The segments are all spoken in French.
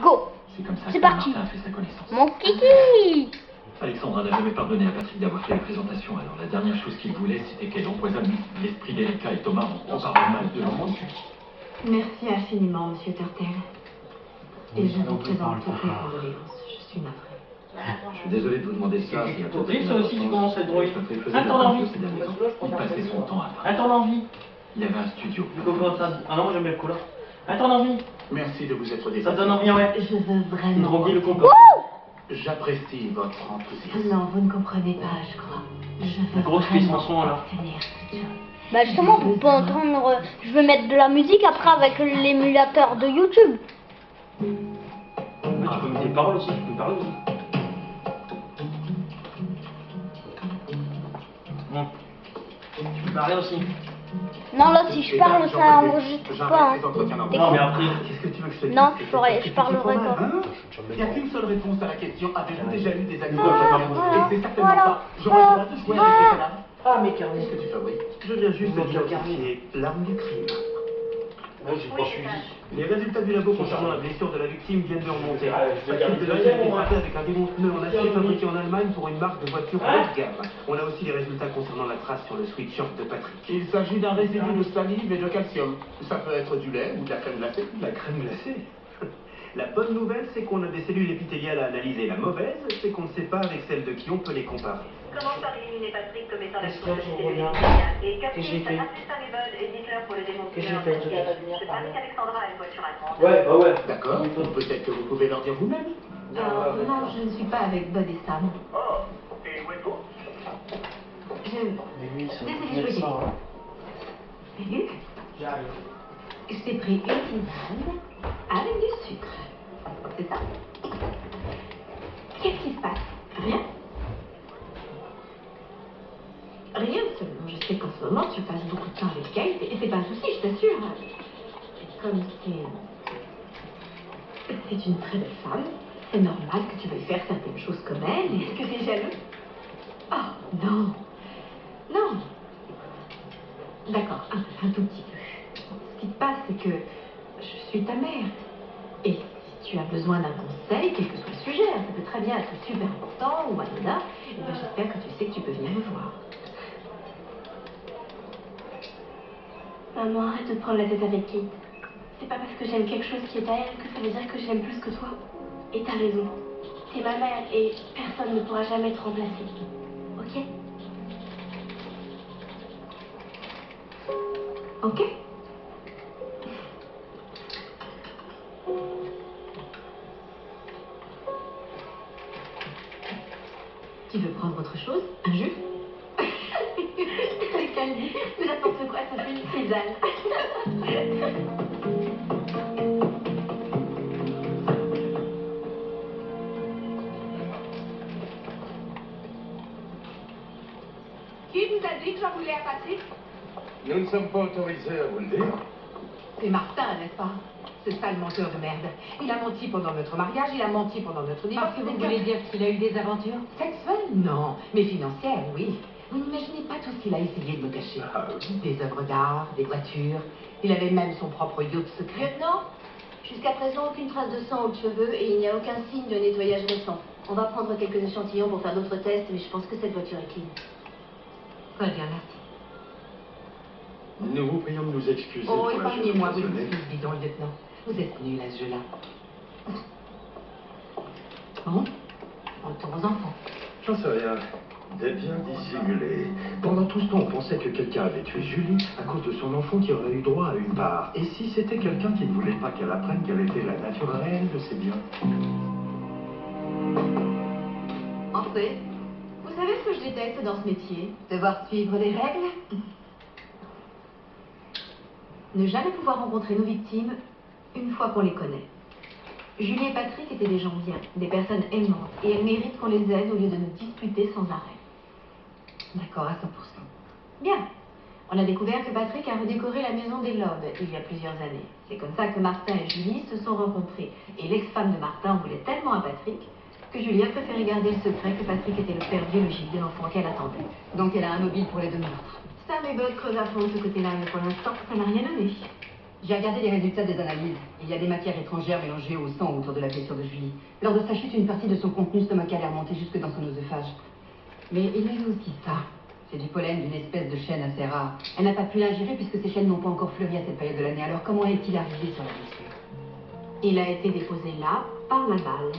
Go. C'est comme ça C'est que parti. Martin a fait sa connaissance. Mon kiki. Alexandra n'a jamais pardonné à Patrick d'avoir fait la présentation. Alors la dernière chose qu'il voulait, c'était qu'elle empoisonne l'esprit d'Erika et Thomas en parlant mal de leur monsieur. Merci infiniment, Monsieur Turtel. Et je vous présente toutes mes condoléances. Je suis navrée. Je suis désolé de vous demander ça. C'est triste aussi tu commences à être drogué. Un Attends l'envie. Il passait son temps à parler. Attends l'envie. Il avait un studio. Du coco ça. Ah non, j'aime bien le cola. Attends l'envie. Merci de vous être Ça déplacé. te donne envie, ouais. Je veux vraiment... Droguer le coco. J'apprécie votre enthousiasme. Non, vous ne comprenez pas, je crois. Je veux Grosse cuisse en vraiment son, alors. obtenir ce job. Bah justement, pour pas entendre, je vais mettre de la musique après avec l'émulateur de YouTube. Ouais, tu peux mettre des paroles aussi, tu peux me parler aussi. Bon. Tu peux parler aussi. Non, là, si je parle, ça enregistre pas. Hein. Non, mais après. Qu'est-ce que tu veux que je te dise? Non, je parlerai pas. Il n'y a qu'une seule réponse à la question. Avez-vous déjà eu des accidents Voilà, Et c'est certainement voilà. pas. J'aurais le droit de jouer avec les cadavres. Ah, mes carnets. Qu'est-ce que tu fabriques? Je viens juste de identifier l'arme du crime. Ouais, j'ai pas suivi. Les résultats du labo concernant la blessure de la victime viennent de remonter. je vais Patrick garder Delage ça, a été moi. frappé avec un dégonfleur en acier fabriqué en Allemagne pour une marque de voiture haut de gamme. On a aussi les résultats concernant la trace sur le sweatshirt de Patrick. Il s'agit d'un résidu de salive et de calcium. Ça peut être du lait ou de la crème glacée. La crème glacée? La bonne nouvelle, c'est qu'on a des cellules épithéliales à analyser. La mauvaise, c'est qu'on ne sait pas avec celles de qui on peut les comparer. Commence par éliminer Patrick comme étant la Est-ce source que de tu cellules reviens? épithéliales et Qu'est-ce que j'ai Curtis, fait? appelez Sanibel et dites-leur pour le démonter. Qu'est-ce que j'ai fait? Je parie qu'Alexandra a une voiture à prendre. Ouais, bah ouais. D'accord. Peut-être que vous pouvez leur dire vous-même. Non, je ne suis pas avec Bud et Sam. Oh, et où êtes-vous? Je... Mais lui, ça Désolée, va je ça, vous hein. dis. Luc, J'arrive. je t'ai pris une tisane avec du sucre. C'est ça? Qu'est-ce qui se passe? Rien? Rien seulement. Je sais qu'en ce moment, tu passes beaucoup de temps avec Kate et c'est pas un souci, je t'assure. C'est comme c'est une très belle femme. C'est normal que tu veuilles faire certaines choses comme elle. Est-ce que t'es jaloux? Oh, non. Non. D'accord, un tout petit peu. Ce qui se passe, c'est que je suis ta mère. Et si tu as besoin d'un conseil, quel que soit le sujet, ça peut très bien être super important ou anodin, et bien j'espère que tu sais que tu peux venir me voir. Maman, arrête de te prendre la tête avec Kate. C'est pas parce que j'aime quelque chose qui est à elle que ça veut dire que je l'aime plus que toi. Et t'as raison. T'es ma mère et personne ne pourra jamais te remplacer. Ok? Ok? Tu veux prendre autre chose? Un jus? C'est qu'elle dit, mais n'importe quoi, ça fait une tisane. Qui vous a dit que j'en voulais à Patrick? Nous ne sommes pas autorisés à vous le dire. C'est Martin, n'est-ce pas? Ce sale menteur de merde. Il a menti pendant notre mariage, il a menti pendant notre divorce. Parce que vous voulez dire qu'il a eu des aventures? Sexuelles? Non. Mais financières, oui. Vous n'imaginez pas tout ce qu'il a essayé de me cacher. Des œuvres d'art, des voitures. Il avait même son propre yacht secret. Lieutenant, jusqu'à présent, aucune trace de sang aux cheveux et il n'y a aucun signe de nettoyage récent. On va prendre quelques échantillons pour faire d'autres tests, mais je pense que cette voiture est clean. Très bien, merci. Nous vous prions de nous excuser Oh, pour la épargnez-moi vos gêne excuses, bidon, lieutenant. Vous êtes nul à ce jeu-là. Bon, retour aux enfants. J'en sais rien. Des bien dissimulé. Pendant tout ce temps, on pensait que quelqu'un avait tué Julie à cause de son enfant qui aurait eu droit à une part. Et si c'était quelqu'un qui ne voulait pas qu'elle apprenne quelle était la nature réelle de ses biens? Entrez. Vous savez ce que je déteste dans ce métier? Devoir suivre les règles. Ne jamais pouvoir rencontrer nos victimes une fois qu'on les connaît. Julie et Patrick étaient des gens bien, des personnes aimantes, et elles méritent qu'on les aide au lieu de nous disputer sans arrêt. D'accord, à 100%. Bien. On a découvert que Patrick a redécoré la maison des Lobes il y a plusieurs années. C'est comme ça que Martin et Julie se sont rencontrés. Et l'ex-femme de Martin voulait tellement à Patrick que Julie a préféré garder le secret que Patrick était le père biologique de l'enfant qu'elle attendait. Donc elle a un mobile pour les deux meurtres. Ça, mes bottes creusent à fond de ce côté-là, mais pour l'instant, ça n'a rien donné. J'ai regardé les résultats des analyses. Il y a des matières étrangères mélangées au sang autour de la blessure de Julie. Lors de sa chute, une partie de son contenu stomacal est remontée jusque dans son œsophage. Mais il y a eu aussi ça. C'est du pollen d'une espèce de chêne assez rare. Elle n'a pas pu l'ingérer puisque ces chênes n'ont pas encore fleuri à cette période de l'année. Alors comment est-il arrivé sur la blessure? Il a été déposé là par la balle.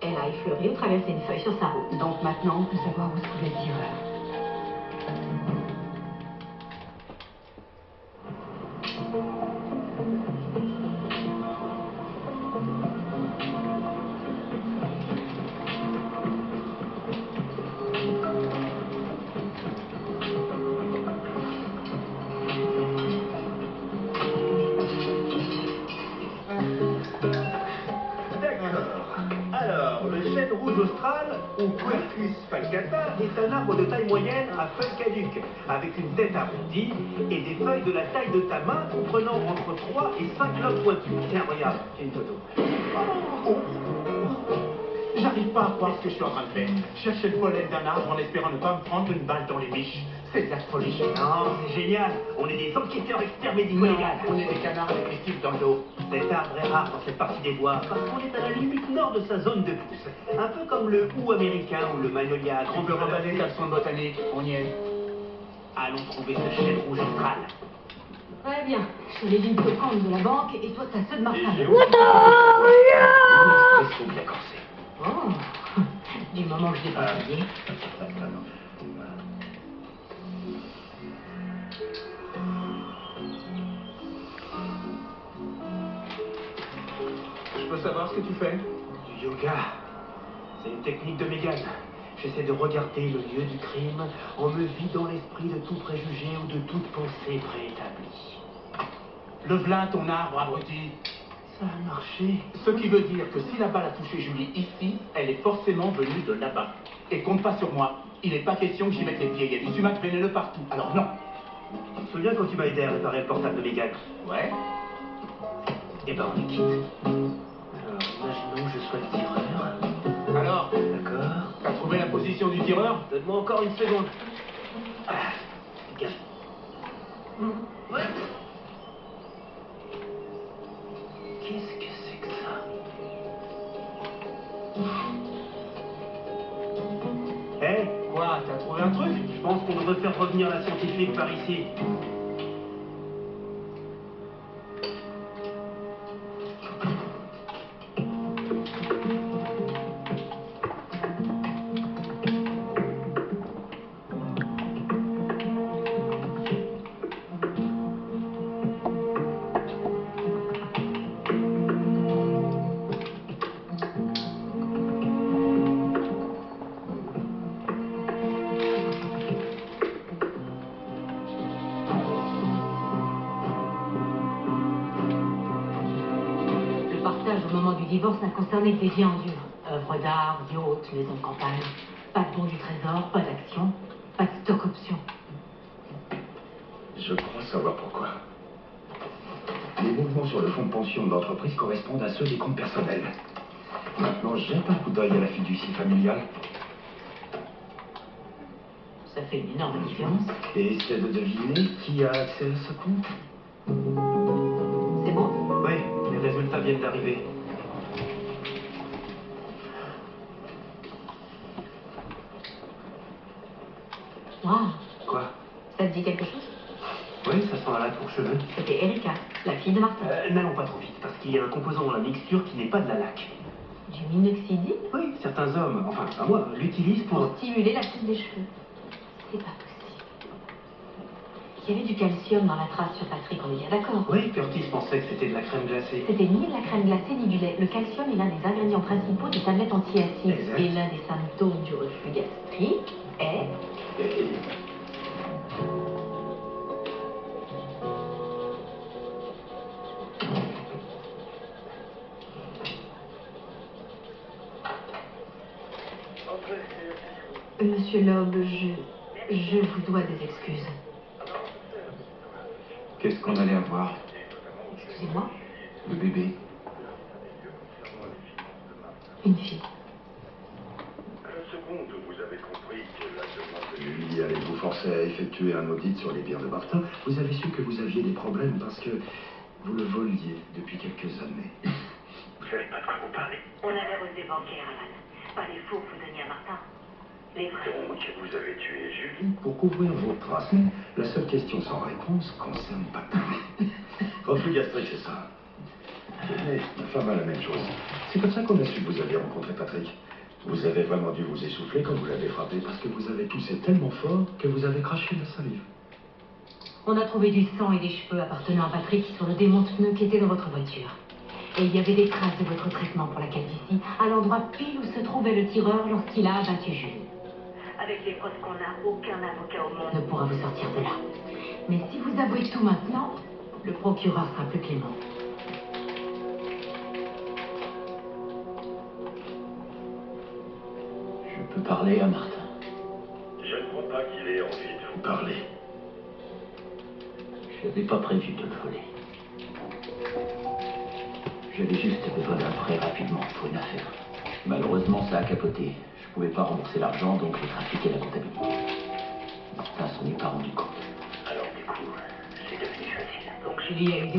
Elle a effleuré ou traversé une feuille sur sa route. Donc maintenant, on peut savoir où se trouvait le tireur. Alors, le chêne rouge austral, ou Quercus falcata, est un arbre de taille moyenne à feuilles caduques, avec une tête arrondie et des feuilles de la taille de ta main comprenant entre 3 et 5 lobes pointus. Tiens, regarde, j'ai une photo. J'arrive pas à croire ce que je suis en train de faire. Chercher le pollen d'un arbre en espérant ne pas me prendre une balle dans les biches. C'est de la folie. Non, c'est génial. On est des enquêteurs experts médico-légaux. On est des canards avec les styles dans le dos. Cet arbre est rare dans cette partie des bois parce qu'on est à la limite nord de sa zone de pousse. Un peu comme le hou américain ou le magnolia. On peut remballer le caleçon de botanique. On y est. Allons trouver ce chêne rouge austral. Très bien. Je l'ai dit de prendre de la banque et toi, t'as ceux de Martin. Espresso bien corsé. Oh, du moment que je l'ai pas payé. Je peux savoir ce que tu fais? Du yoga. C'est une technique de Mégane. J'essaie de regarder le lieu du crime en me vidant l'esprit de tout préjugé ou de toute pensée préétablie. Le v'là ton arbre, abruti. Ça a marché. Ce qui veut dire que si la balle a touché Julie ici, elle est forcément venue de là-bas. Et compte pas sur moi. Il n'est pas question que j'y mette les pieds. Il y a du sumac vénéneux partout. Alors non. Tu te souviens quand tu m'as aidé à réparer le portable de Mégane? Ouais. Eh ben on est quitte. Alors imaginons que je sois le tireur. Alors, D'accord. t'as trouvé la position du tireur? Donne-moi encore une seconde. Ah, dégage. Ouais. Qu'est-ce que c'est que ça? Hé, Quoi? T'as trouvé un truc? je pense qu'on devrait faire revenir la scientifique par ici. Le partage au moment du divorce n'a concerné que des biens en dur. Œuvres d'art, yachts, maisons de campagne. Pas de bon du trésor, pas d'action, pas de stock option. Je crois savoir pourquoi. Les mouvements sur le fonds de pension de l'entreprise correspondent à ceux des comptes personnels. Maintenant, jette un coup d'œil à la fiducie familiale Ça fait une énorme différence. et essaie de deviner qui a accès à ce compte. C'est bon? Oui, les résultats viennent d'arriver. Waouh, Quoi? ça te dit quelque chose? Oui, ça sent la laque pour cheveux. C'était Erika, la fille de Martin. N'allons pas trop vite, parce qu'il y a un composant dans la mixture qui n'est pas de la laque. Du minoxidil Oui, certains hommes, enfin, à moi, l'utilisent pour... pour stimuler la pousse des cheveux. C'est pas possible. Il y avait du calcium dans la trace sur Patrick, on est bien d'accord. Oui, Curtis pensait que c'était de la crème glacée. C'était ni de la crème glacée ni du lait. Le calcium est l'un des ingrédients principaux des tablettes anti-acides. Exact. Et l'un des symptômes du reflux gastrique est... Monsieur Loeb, je vous dois des excuses. Qu'est-ce qu'on allait avoir? Excusez-moi, Le bébé? une fille. À la seconde où vous avez compris que la demande de Julie allait vous forcer à effectuer un audit sur les biens de Martin, vous avez su que vous aviez des problèmes parce que vous le voliez depuis quelques années. Vous savez pas de quoi vous parlez. On avait reçu des bancaires, Alan. Pas les faux que vous donniez à Martin. Les vrais. Donc, vous avez tué Julie pour couvrir vos traces. Mais la seule question sans réponse concerne Patrick. Refus gastrique, c'est ça. Mais ma femme a la même chose. C'est comme ça qu'on a su que vous aviez rencontré Patrick. Vous avez vraiment dû vous essouffler quand vous l'avez frappé parce que vous avez toussé tellement fort que vous avez craché de la salive. On a trouvé du sang et des cheveux appartenant à Patrick sur le démonte-pneu qui était dans votre voiture. Et il y avait des traces de votre traitement pour la calvitie à l'endroit pile où se trouvait le tireur lorsqu'il a abattu Julie. Avec les preuves qu'on a, aucun avocat au monde Ne pourra vous sortir de là. Mais si vous avouez tout maintenant, le procureur sera plus clément. Je peux parler à Martin. Je ne crois pas qu'il ait envie de vous parler. Je n'avais pas prévu de le voler. J'avais juste besoin d'un prêt rapidement pour une affaire. Malheureusement, ça a capoté. Je pouvais pas rembourser l'argent, donc j'ai trafiqué la comptabilité. Martin s'en est pas rendu compte. Alors du coup, c'est devenu facile. Donc Julie a eu des